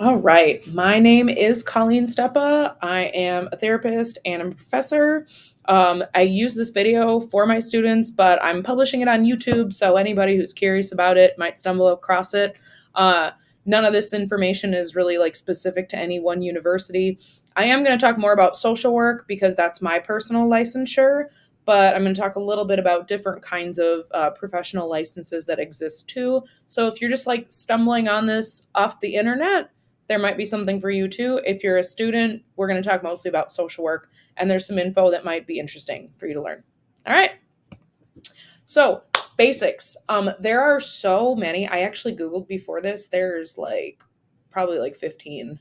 All right. My name is Colleen Steppa. I am a therapist and I'm a professor. I use this video for my students, but I'm publishing it on YouTube, so anybody who's curious about it might stumble across it. Uh, None of this information is really like specific to any one university. I am going to talk more about social work because that's my personal licensure, but I'm going to talk a little bit about different kinds of professional licenses that exist too. So if you're just like stumbling on this off the internet, there might be something for you too. If you're a student, we're going to talk mostly about social work, and there's some info that might be interesting for you to learn. All right. So, basics. There are so many. I actually Googled before this. There's like probably like 15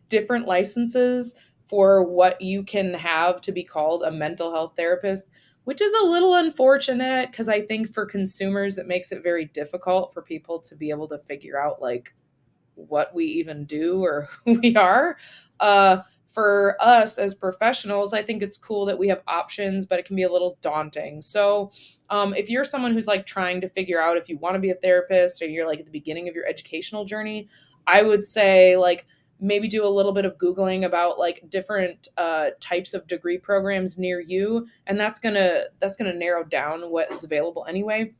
different licenses for what you can have to be called a mental health therapist, which is a little unfortunate because I think for consumers, it makes it very difficult for people to be able to figure out like what we even do or who we are. For us as professionals, I think it's cool that we have options, but it can be a little daunting. So, if you're someone who's like trying to figure out if you want to be a therapist or you're like at the beginning of your educational journey, I would say like maybe do a little bit of Googling about like different types of degree programs near you, and that's gonna narrow down what is available anyway.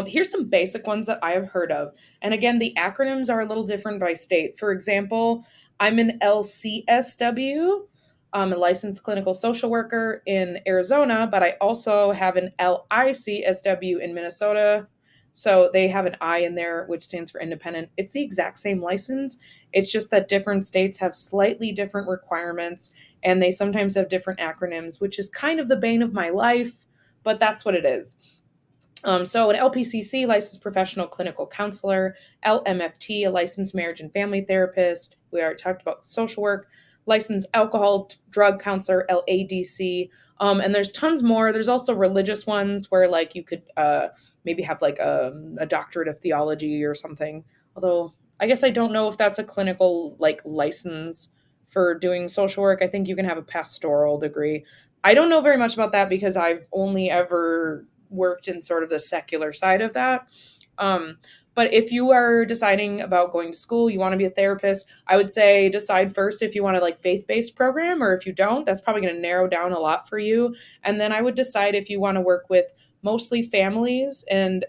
Here's some basic ones that I have heard of. And again, the acronyms are a little different by state. For example, I'm an LCSW, a licensed clinical social worker in Arizona, but I also have an LICSW in Minnesota. So they have an I in there, which stands for independent. It's the exact same license. It's just that different states have slightly different requirements and they sometimes have different acronyms, which is kind of the bane of my life, but that's what it is. So an LPCC, licensed professional clinical counselor, LMFT, a licensed marriage and family therapist. We already talked about social work, licensed alcohol drug counselor, LADC. And there's tons more. There's also religious ones where like you could maybe have like a doctorate of theology or something. Although I guess I don't know if that's a clinical like license for doing social work. I think you can have a pastoral degree. I don't know very much about that because I've only ever worked in sort of the secular side of that. Um, but if you are deciding about going to school, you want to be a therapist, I would say decide first if you want a like faith-based program or if you don't, that's probably going to narrow down a lot for you. And then I would decide if you want to work with mostly families and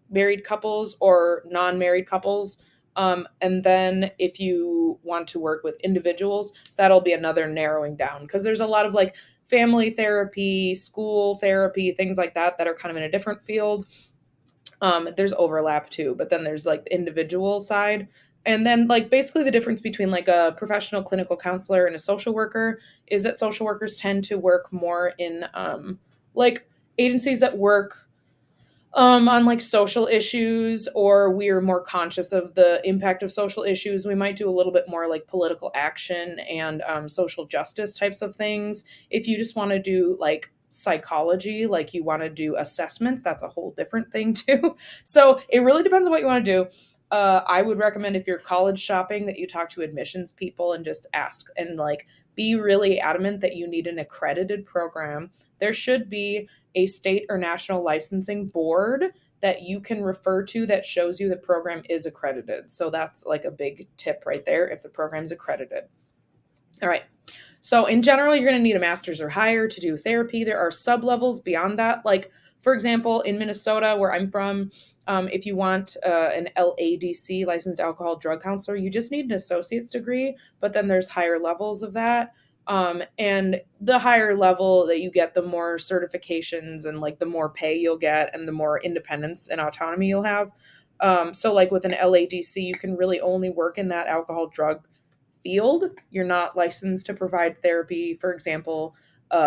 married couples or non-married couples. And then if you want to work with individuals, so that'll be another narrowing down because there's a lot of like family therapy, school therapy, things like that that are kind of in a different field. There's overlap too, but then there's like the individual side. And then like basically the difference between like a professional clinical counselor and a social worker is that social workers tend to work more in like agencies that work on like social issues, or we're more conscious of the impact of social issues. We might do a little bit more like political action and social justice types of things. If you just want to do like psychology, like you want to do assessments, that's a whole different thing too. So it really depends on what you want to do. I would recommend if you're college shopping that you talk to admissions people and just ask and like be really adamant that you need an accredited program. There should be a state or national licensing board that you can refer to that shows you the program is accredited. So that's like a big tip right there if the program's accredited. All right. So in general, you're going to need a master's or higher to do therapy. There are sub levels beyond that. Like, for example, in Minnesota, where I'm from, if you want an LADC, licensed alcohol drug counselor, you just need an associate's degree, but then there's higher levels of that. And the higher level that you get, the more certifications and like the more pay you'll get and the more independence and autonomy you'll have. So like with an LADC, you can really only work in that alcohol drug field. You're not licensed to provide therapy, for example,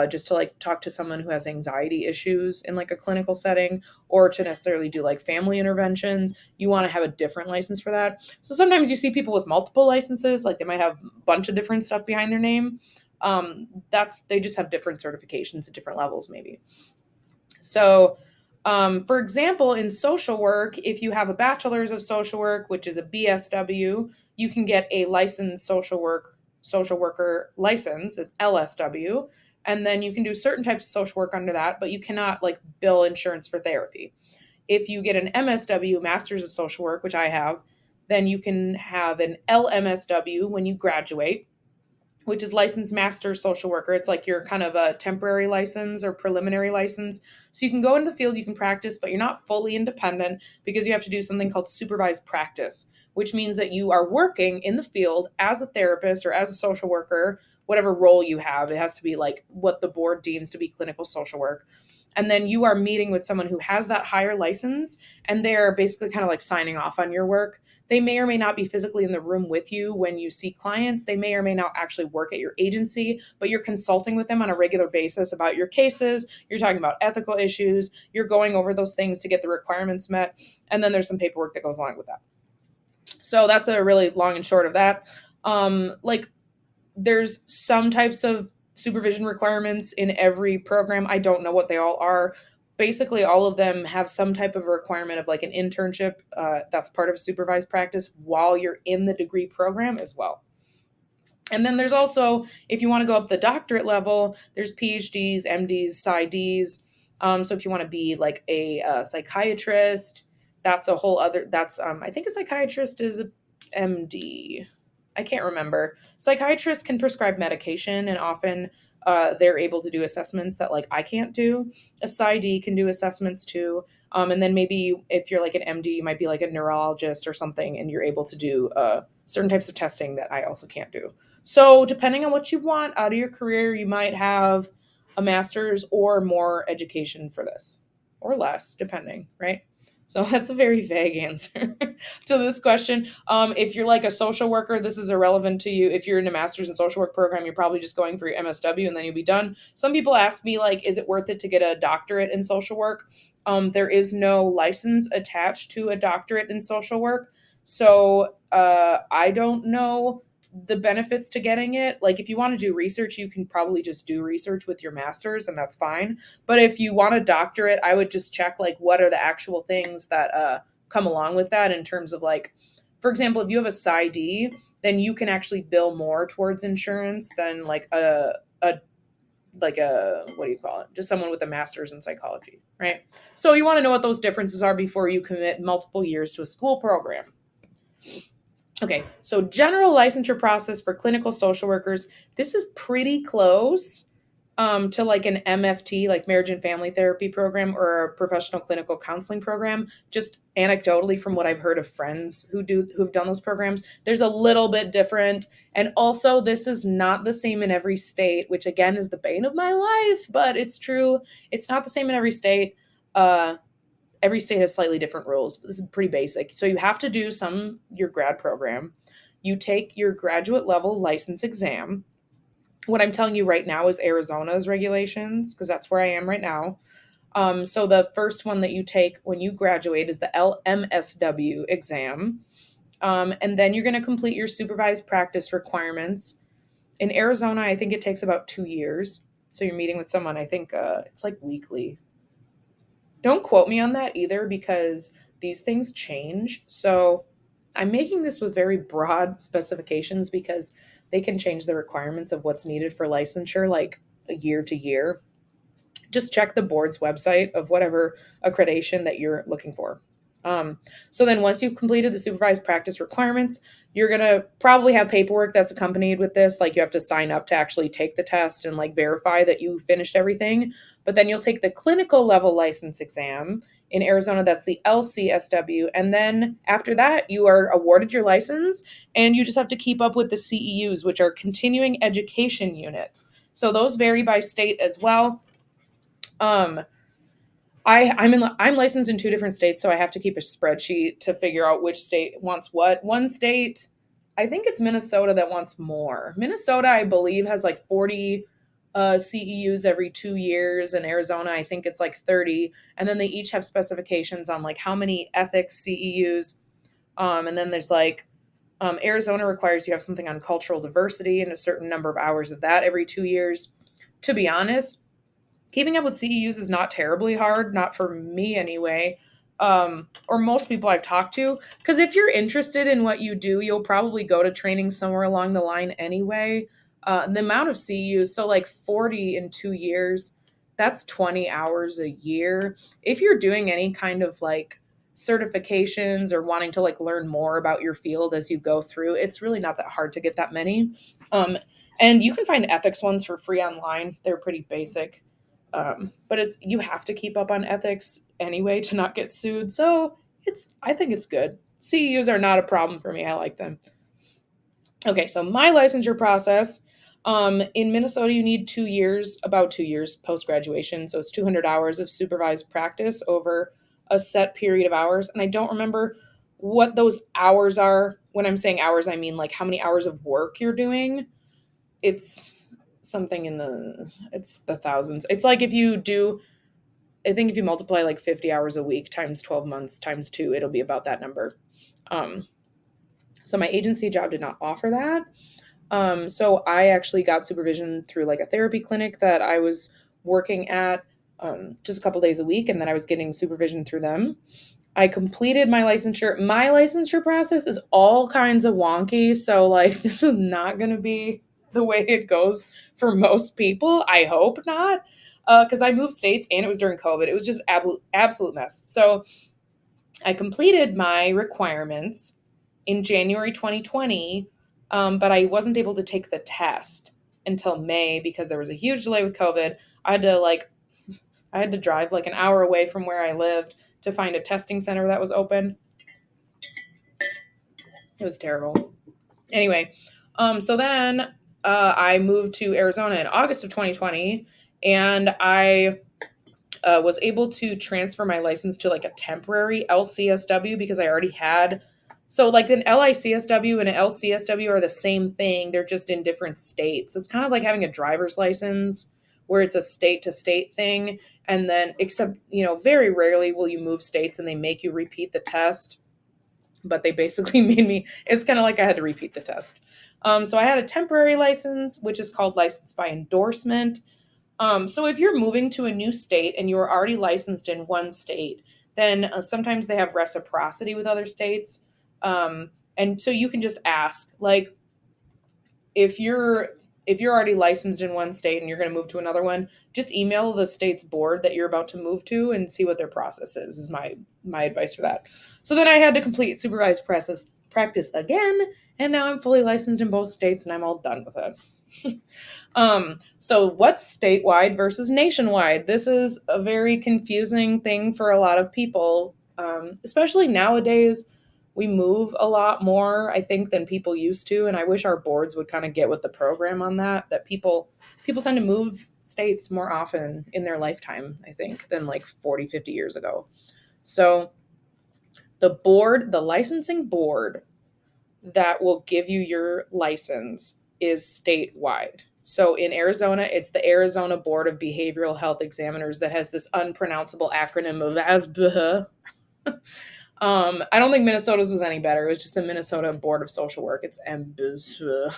just to like talk to someone who has anxiety issues in like a clinical setting or to necessarily do like family interventions. You want to have a different license for that. So sometimes you see people with multiple licenses, like they might have a bunch of different stuff behind their name. That's they just have different certifications at different levels, maybe. So, for example, in social work, if you have a bachelor's of social work, which is a BSW, you can get a licensed social worker license, an LSW, and then you can do certain types of social work under that, but you cannot like bill insurance for therapy. If you get an MSW, Master's of Social Work, which I have, Then you can have an LMSW when you graduate, which is licensed master social worker. It's like your kind of a temporary license or preliminary license. So you can go into the field, you can practice, but you're not fully independent because you have to do something called supervised practice, which means that you are working in the field as a therapist or as a social worker, whatever role you have. It has to be like what the board deems to be clinical social work. And then you are meeting with someone who has that higher license, and they're basically kind of like signing off on your work. They may or may not be physically in the room with you when you see clients. They may or may not actually work at your agency, but you're consulting with them on a regular basis about your cases. You're talking about ethical issues. You're going over those things to get the requirements met. And then there's some paperwork that goes along with that. So that's a really long and short of that. Like there's some types of supervision requirements in every program. I don't know what they all are. Basically, all of them have some type of a requirement of like an internship that's part of supervised practice while you're in the degree program as well. And then there's also, if you want to go up the doctorate level, there's PhDs, MDs, PsyDs. So if you want to be like a psychiatrist, that's a whole other, that's, I think a psychiatrist is a MD. I can't remember. Psychiatrists can prescribe medication, and often they're able to do assessments that like I can't do. A PsyD can do assessments too. And then maybe if you're like an MD, you might be like a neurologist or something, and you're able to do certain types of testing that I also can't do. So depending on what you want out of your career, you might have a master's or more education for this, or less, depending, right? So that's a very vague answer to this question. If you're like a social worker, this is irrelevant to you. If you're in a master's in social work program, you're probably just going for your MSW and then you'll be done. Some people ask me, like, is it worth it to get a doctorate in social work? There is no license attached to a doctorate in social work. So I don't know the benefits to getting it. Like, if you want to do research, you can probably just do research with your master's, and that's fine. But if you want a doctorate, I would just check like what are the actual things that come along with that in terms of like, for example, if you have a PsyD, then you can actually bill more towards insurance than like a what do you call it? Just someone with a master's in psychology, right? So you want to know what those differences are before you commit multiple years to a school program. Okay, so general licensure process for clinical social workers. This is pretty close to like an MFT, like marriage and family therapy program, or a professional clinical counseling program. Just anecdotally from what I've heard of friends who've done those programs, there's a little bit different. And also, this is not the same in every state, which again is the bane of my life, but it's true. It's not the same in every state. Every state has slightly different rules, but this is pretty basic. So you have to do your grad program. You take your graduate level license exam. What I'm telling you right now is Arizona's regulations, because that's where I am right now. So the first one that you take when you graduate is the LMSW exam. And then you're going to complete your supervised practice requirements. In Arizona, I think it takes about 2 years. So you're meeting with someone, I think it's like weekly. Don't quote me on that either, because these things change. So I'm making this with very broad specifications because they can change the requirements of what's needed for licensure like year to year. Just check the board's website of whatever accreditation that you're looking for. So then once you've completed the supervised practice requirements, you're going to probably have paperwork that's accompanied with this. Like you have to sign up to actually take the test and like verify that you finished everything. But then you'll take the clinical level license exam. In Arizona, that's the LCSW. And then after that, you are awarded your license, and you just have to keep up with the CEUs, which are continuing education units. So those vary by state as well. I'm licensed in 2 different states, so I have to keep a spreadsheet to figure out which state wants what. One state, I think it's Minnesota, that wants more. Minnesota, I believe, has like 40 CEUs every 2 years, and Arizona, I think it's like 30. And then they each have specifications on like how many ethics CEUs. And then there's like Arizona requires you have something on cultural diversity and a certain number of hours of that every 2 years. To be honest, keeping up with CEUs is not terribly hard, not for me anyway, or most people I've talked to. Because if you're interested in what you do, you'll probably go to training somewhere along the line anyway. The amount of CEUs, so like 40 in 2 years, that's 20 hours a year. If you're doing any kind of like certifications or wanting to like learn more about your field as you go through, it's really not that hard to get that many. And you can find ethics ones for free online. They're pretty basic. But it's you have to keep up on ethics anyway to not get sued. So I think it's good. CEUs are not a problem for me. I like them. Okay, so my licensure process. In Minnesota, you need 2 years, about 2 years post graduation. So it's 200 hours of supervised practice over a set period of hours. And I don't remember what those hours are. When I'm saying hours, I mean like how many hours of work you're doing. It's something it's the thousands. It's like if you do, I think if you multiply like 50 hours a week times 12 months times 2, it'll be about that number. So my agency job did not offer that. So I actually got supervision through like a therapy clinic that I was working at just a couple days a week, and then I was getting supervision through them. I completed my licensure. My licensure process is all kinds of wonky, so like this is not going to be the way it goes for most people. I hope not, because I moved states and it was during COVID. It was just absolute mess. So I completed my requirements in January 2020, but I wasn't able to take the test until May because there was a huge delay with COVID. I had to drive like an hour away from where I lived to find a testing center that was open. It was terrible. Anyway, so then I moved to Arizona in August of 2020, and I was able to transfer my license to like a temporary LCSW because I already had. So like an LICSW and an LCSW are the same thing. They're just in different states. It's kind of like having a driver's license where it's a state to state thing. And then, except, very rarely will you move states and they make you repeat the test. But they basically it's kind of like I had to repeat the test. So I had a temporary license, which is called license by endorsement. So if you're moving to a new state and you're already licensed in one state, then sometimes they have reciprocity with other states. And so you can just ask, like, if you're already licensed in one state and you're going to move to another one, just email the state's board that you're about to move to and see what their process is my advice for that. So then I had to complete supervised practice again, and now I'm fully licensed in both states and I'm all done with it. So what's statewide versus nationwide? This is a very confusing thing for a lot of people, especially nowadays. We move a lot more, I think, than people used to, and I wish our boards would kind of get with the program on that people tend to move states more often in their lifetime, I think, than like 40, 50 years ago. So the licensing board that will give you your license is statewide. So in Arizona, it's the Arizona Board of Behavioral Health Examiners that has this unpronounceable acronym of ASBH. I don't think Minnesota's was any better. It was just the Minnesota Board of Social Work. It's ASBH.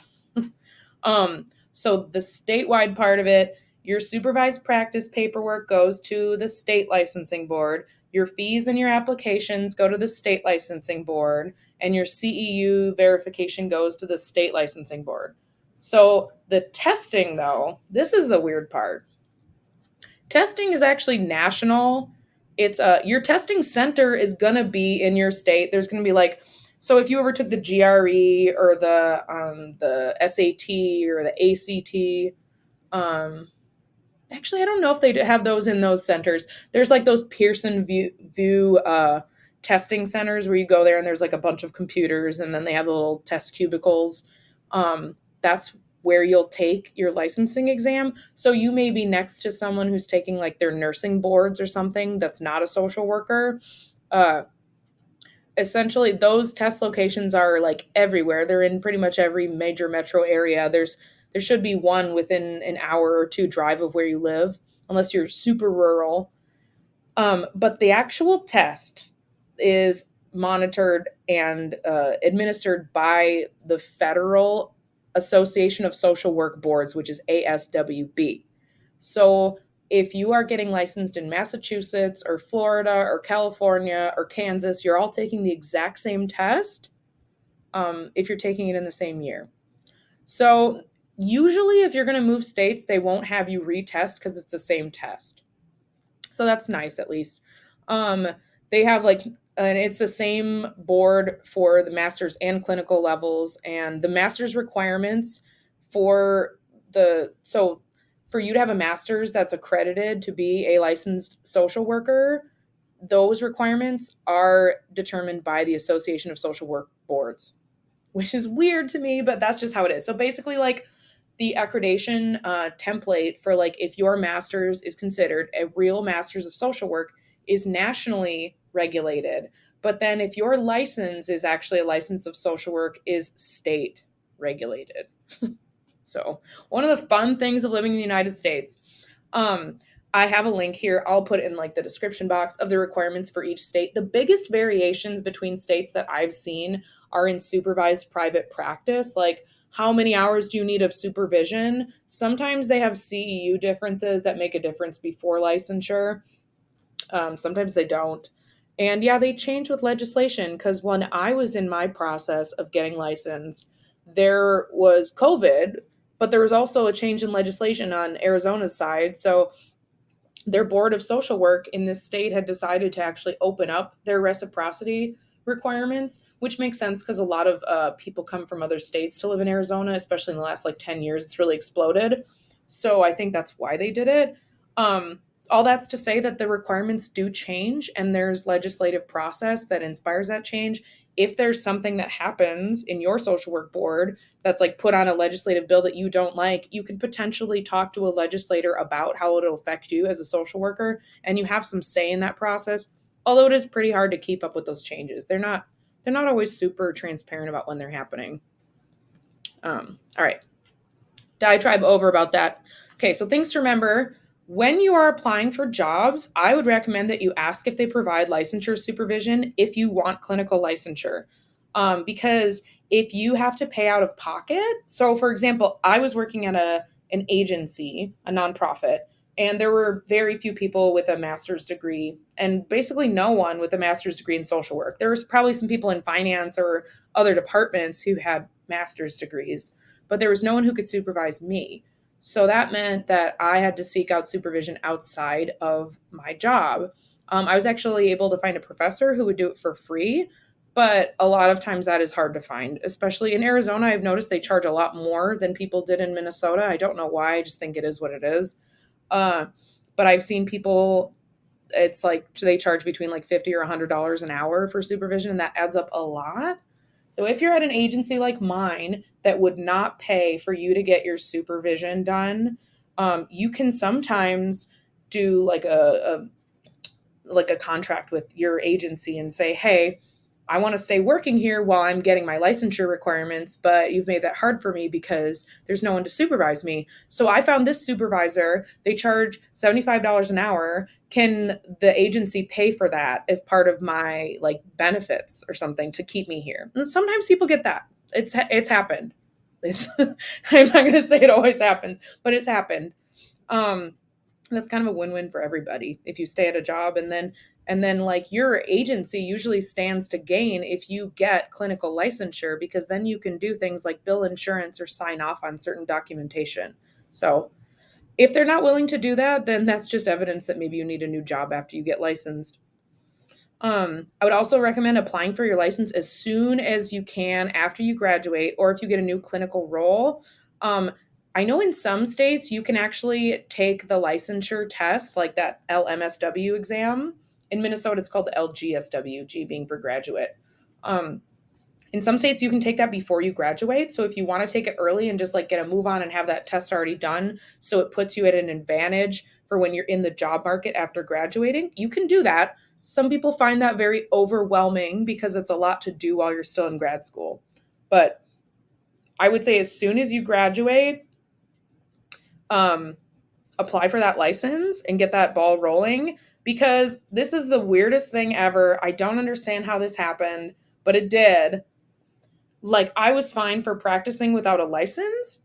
So the statewide part of it, your supervised practice paperwork goes to the state licensing board. Your fees and your applications go to the state licensing board, and your CEU verification goes to the state licensing board. So the testing, though, this is the weird part. Testing is actually national. It's your testing center is gonna be in your state. There's gonna be like, so if you ever took the GRE or the SAT or the ACT, actually I don't know if they have those in those centers. There's like those Pearson View testing centers where you go there and there's like a bunch of computers and then they have the little test cubicles. That's where you'll take your licensing exam. So you may be next to someone who's taking like their nursing boards or something that's not a social worker. Essentially, those test locations are like everywhere. They're in pretty much every major metro area. There should be one within an hour or two drive of where you live, unless you're super rural. But the actual test is monitored and administered by the Federal Association of Social Work Boards, which is ASWB. So if you are getting licensed in Massachusetts or Florida or California or Kansas, you're all taking the exact same test if you're taking it in the same year. So usually if you're going to move states, they won't have you retest because it's the same test. So that's nice, at least. They have like and it's the same board for the master's and clinical levels. And the master's requirements for so for you to have a master's that's accredited to be a licensed social worker, those requirements are determined by the Association of Social Work Boards, which is weird to me, but that's just how it is. So basically, like, the accreditation template for, like, if your master's is considered a real master's of social work, is nationally regulated. But then if your license is actually a license of social work, is state regulated. So one of the fun things of living in the United States. I have a link here. I'll put it in, like, the description box of the requirements for each state. The biggest variations between states that I've seen are in supervised private practice. Like, how many hours do you need of supervision? Sometimes they have CEU differences that make a difference before licensure. Sometimes they don't. And yeah, they change with legislation, because when I was in my process of getting licensed, there was COVID, but there was also a change in legislation on Arizona's side. So their board of social work in this state had decided to actually open up their reciprocity requirements, which makes sense because a lot of people come from other states to live in Arizona, especially in the last like 10 years. It's really exploded. So I think that's why they did it. All that's to say that the requirements do change, and there's legislative process that inspires that change. If there's something that happens in your social work board that's like put on a legislative bill that you don't like, you can potentially talk to a legislator about how it'll affect you as a social worker, and you have some say in that process. Although it is pretty hard to keep up with those changes. They're not always super transparent about when they're happening. All right. Diatribe over about that. Okay, so things to remember. When you are applying for jobs, I would recommend that you ask if they provide licensure supervision if you want clinical licensure. Because if you have to pay out of pocket, so for example, I was working at an agency, a nonprofit, and there were very few people with a master's degree, and basically no one with a master's degree in social work. There was probably some people in finance or other departments who had master's degrees, but there was no one who could supervise me. So that meant that I had to seek out supervision outside of my job. I was actually able to find a professor who would do it for free, but a lot of times that is hard to find, especially in Arizona. I've noticed they charge a lot more than people did in Minnesota. I don't know why. I just think it is what it is. But I've seen people, it's like they charge between like $50 or $100 an hour for supervision, and that adds up a lot. So if you're at an agency like mine that would not pay for you to get your supervision done, you can sometimes do like a contract with your agency and say, hey, I want to stay working here while I'm getting my licensure requirements, but you've made that hard for me because there's no one to supervise me. So I found this supervisor. They charge $75 an hour. Can the agency pay for that as part of my like benefits or something to keep me here? And sometimes people get that. It's happened. It's I'm not going to say it always happens, but it's happened. That's kind of a win-win for everybody if you stay at a job, and then like your agency usually stands to gain if you get clinical licensure, because then you can do things like bill insurance or sign off on certain documentation. So if they're not willing to do that, then that's just evidence that maybe you need a new job after you get licensed. I would also recommend applying for your license as soon as you can after you graduate, or if you get a new clinical role. I know in some states you can actually take the licensure test, like that LMSW exam. In Minnesota, it's called the LGSW, G being for graduate. In some states, you can take that before you graduate. So if you want to take it early and just like get a move on and have that test already done, so it puts you at an advantage for when you're in the job market after graduating, you can do that. Some people find that very overwhelming because it's a lot to do while you're still in grad school. But I would say as soon as you graduate, apply for that license and get that ball rolling, because this is the weirdest thing ever. I don't understand how this happened, but it did. Like, I was fine for practicing without a license,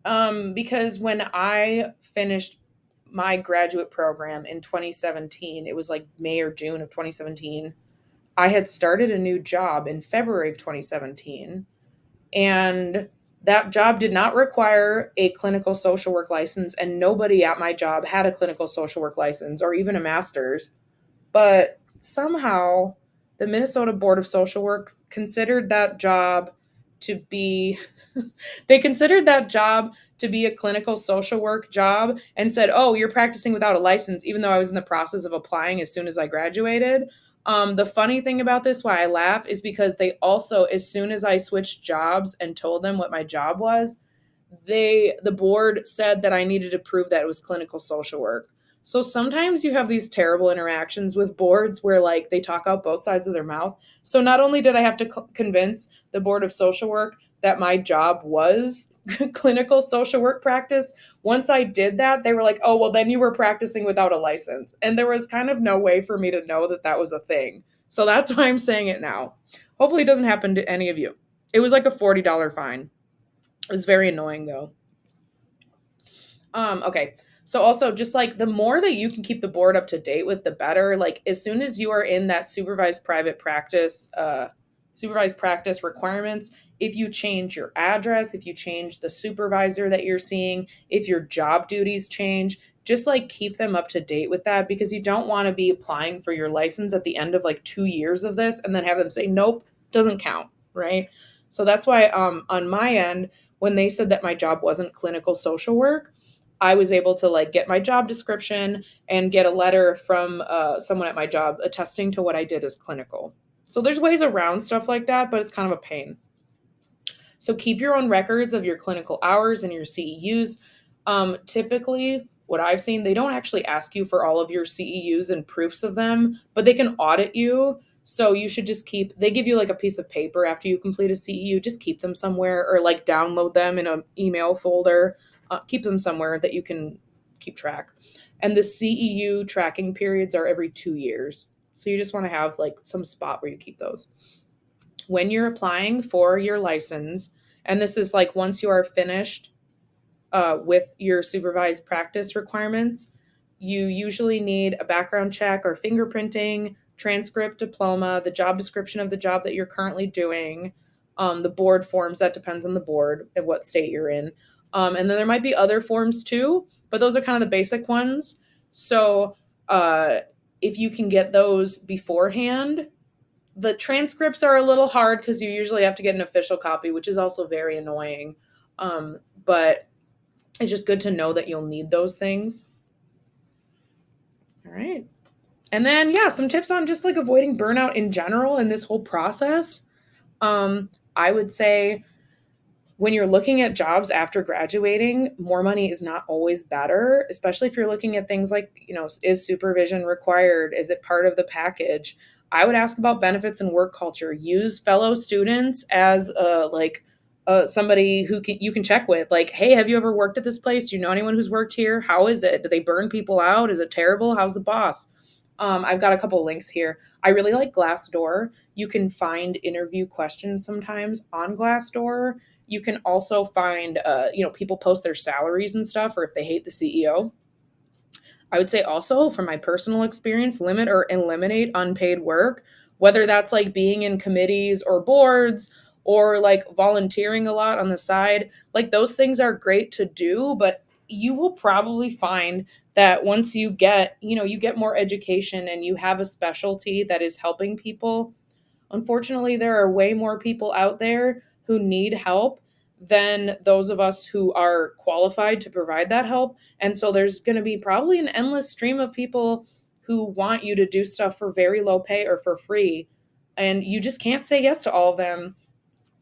because when I finished my graduate program in 2017, it was like May or June of 2017, I had started a new job in February of 2017, and that job did not require a clinical social work license, and nobody at my job had a clinical social work license or even a master's. But somehow the Minnesota Board of Social Work considered that job to be they considered that job to be a clinical social work job and said, "Oh, you're practicing without a license," even though I was in the process of applying as soon as I graduated. The funny thing about this, why I laugh, is because they also, as soon as I switched jobs and told them what my job was, the board said that I needed to prove that it was clinical social work. So sometimes you have these terrible interactions with boards where like they talk out both sides of their mouth. So not only did I have to convince the Board of Social Work that my job was clinical social work practice, once I did that, they were like, "Oh, well then you were practicing without a license." And there was kind of no way for me to know that that was a thing. So that's why I'm saying it now. Hopefully it doesn't happen to any of you. It was like a $40 fine. It was very annoying though. Okay. So also just like the more that you can keep the board up to date with, the better. Like as soon as you are in that supervised practice requirements, if you change your address, if you change the supervisor that you're seeing, if your job duties change, just like keep them up to date with that, because you don't want to be applying for your license at the end of like 2 years of this and then have them say, "Nope, doesn't count." Right. So that's why on my end, when they said that my job wasn't clinical social work, I was able to like get my job description and get a letter from someone at my job attesting to what I did as clinical. So there's ways around stuff like that, but it's kind of a pain. So keep your own records of your clinical hours and your CEUs. Typically, what I've seen, they don't actually ask you for all of your CEUs and proofs of them, but they can audit you. So you should just they give you like a piece of paper after you complete a CEU, just keep them somewhere or like download them in an email folder, keep them somewhere that you can keep track. And the CEU tracking periods are every 2 years. So you just want to have like some spot where you keep those. When you're applying for your license, and this is like once you are finished with your supervised practice requirements, you usually need a background check or fingerprinting, transcript, diploma, the job description of the job that you're currently doing, the board forms. That depends on the board and what state you're in. And then there might be other forms too, but those are kind of the basic ones. So if you can get those beforehand, the transcripts are a little hard because you usually have to get an official copy, which is also very annoying. But it's just good to know that you'll need those things. All right. And then, yeah, some tips on just like avoiding burnout in general in this whole process. I would say when you're looking at jobs after graduating, more money is not always better, especially if you're looking at things like, is supervision required? Is it part of the package? I would ask about benefits and work culture. Use fellow students as somebody who you can check with. Like, hey, have you ever worked at this place? Do you know anyone who's worked here? How is it? Do they burn people out? Is it terrible? How's the boss? I've got a couple links here. I really like Glassdoor. You can find interview questions sometimes on Glassdoor. You can also find, people post their salaries and stuff, or if they hate the CEO. I would say also, from my personal experience, limit or eliminate unpaid work, whether that's like being in committees or boards or like volunteering a lot on the side. Like those things are great to do, but you will probably find that once you get more education and you have a specialty that is helping people, unfortunately, there are way more people out there who need help than those of us who are qualified to provide that help. And so there's going to be probably an endless stream of people who want you to do stuff for very low pay or for free. And you just can't say yes to all of them.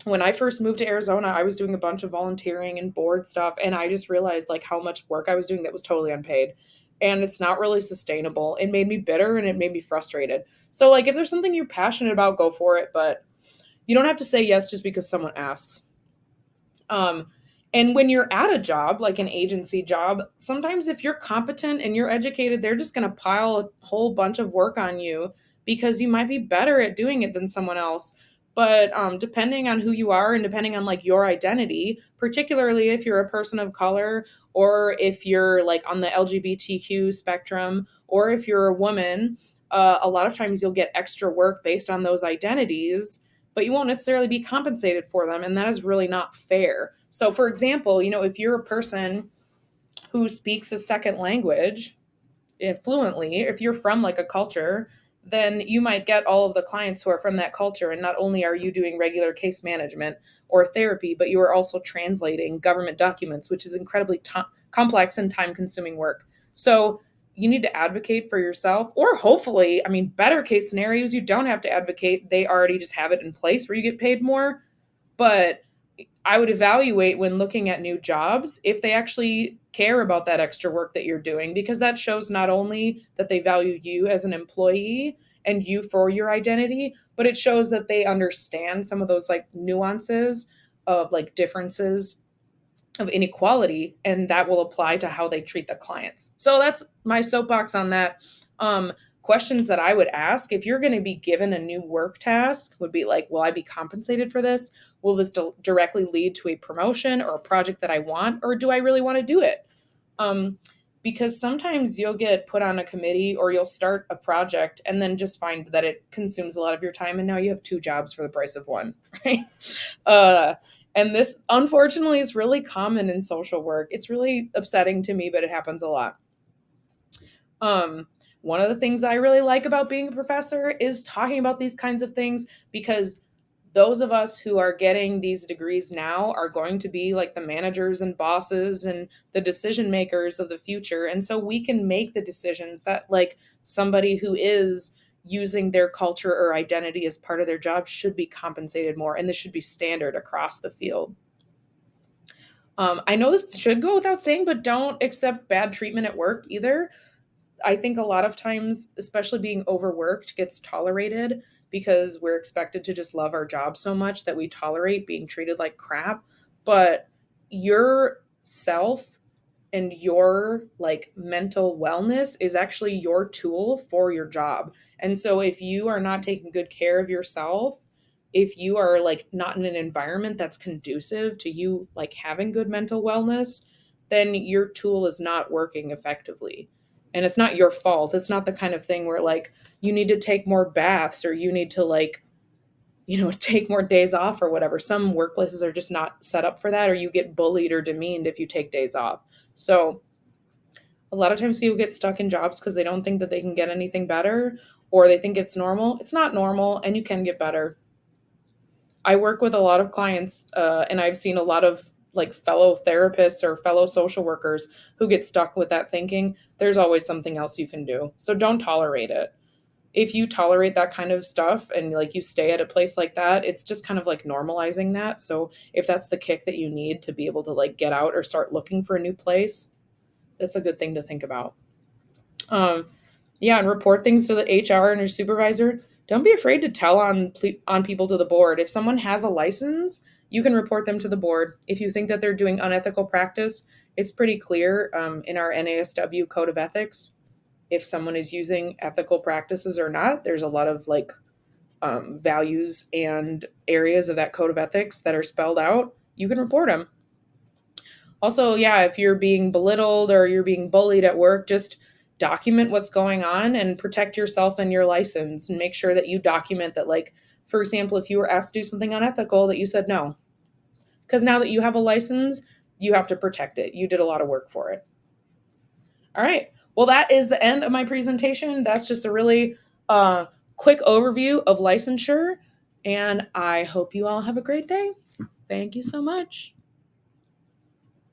When I first moved to Arizona, I was doing a bunch of volunteering and board stuff, and I just realized like how much work I was doing that was totally unpaid. And it's not really sustainable. It made me bitter and it made me frustrated. So like if there's something you're passionate about, go for it, but you don't have to say yes just because someone asks. And when you're at a job, like an agency job, sometimes if you're competent and you're educated, they're just going to pile a whole bunch of work on you because you might be better at doing it than someone else. But depending on who you are and depending on like your identity, particularly if you're a person of color or if you're like on the LGBTQ spectrum or if you're a woman, a lot of times you'll get extra work based on those identities, but you won't necessarily be compensated for them. And that is really not fair. So for example, if you're a person who speaks a second language fluently, if you're from like a culture then you might get all of the clients who are from that culture. And not only are you doing regular case management or therapy, but you are also translating government documents, which is incredibly complex and time consuming work. So you need to advocate for yourself, or hopefully, I mean, better case scenarios, you don't have to advocate. They already just have it in place where you get paid more. But I would evaluate when looking at new jobs if they actually care about that extra work that you're doing, because that shows not only that they value you as an employee and you for your identity, but it shows that they understand some of those like nuances of like differences of inequality, and that will apply to how they treat the clients. So that's my soapbox on that. Questions that I would ask if you're going to be given a new work task would be like, will I be compensated for this? Will this directly lead to a promotion or a project that I want, or do I really want to do it? Because sometimes you'll get put on a committee or you'll start a project and then just find that it consumes a lot of your time, and now you have two jobs for the price of one, right? And this, unfortunately, is really common in social work. It's really upsetting to me, but it happens a lot. One of the things that I really like about being a professor is talking about these kinds of things, because those of us who are getting these degrees now are going to be like the managers and bosses and the decision makers of the future. And so we can make the decisions that like somebody who is using their culture or identity as part of their job should be compensated more, and this should be standard across the field. I know this should go without saying, but don't accept bad treatment at work either. I think a lot of times, especially being overworked, gets tolerated because we're expected to just love our job so much that we tolerate being treated like crap. But your self and your like mental wellness is actually your tool for your job. And so if you are not taking good care of yourself, if you are like not in an environment that's conducive to you like having good mental wellness, then your tool is not working effectively. And it's not your fault. It's not the kind of thing where like you need to take more baths or you need to like, take more days off or whatever. Some workplaces are just not set up for that, or you get bullied or demeaned if you take days off. So a lot of times people get stuck in jobs because they don't think that they can get anything better, or they think it's normal. It's not normal, and you can get better. I work with a lot of clients, and I've seen a lot of like fellow therapists or fellow social workers who get stuck with that thinking. There's always something else you can do. So don't tolerate it. If you tolerate that kind of stuff and like you stay at a place like that, it's just kind of like normalizing that. So if that's the kick that you need to be able to like get out or start looking for a new place, that's a good thing to think about. Yeah, and report things to the HR and your supervisor. Don't be afraid to tell on people to the board. If someone has a license, you can report them to the board. If you think that they're doing unethical practice, it's pretty clear in our NASW Code of Ethics if someone is using ethical practices or not. There's a lot of like values and areas of that Code of Ethics that are spelled out. You can report them. Also, yeah, if you're being belittled or you're being bullied at work, just document what's going on and protect yourself and your license, and make sure that you document that, like, for example, if you were asked to do something unethical, that you said no. Because now that you have a license, you have to protect it. You did a lot of work for it. All right. Well, that is the end of my presentation. That's just a really quick overview of licensure. And I hope you all have a great day. Thank you so much.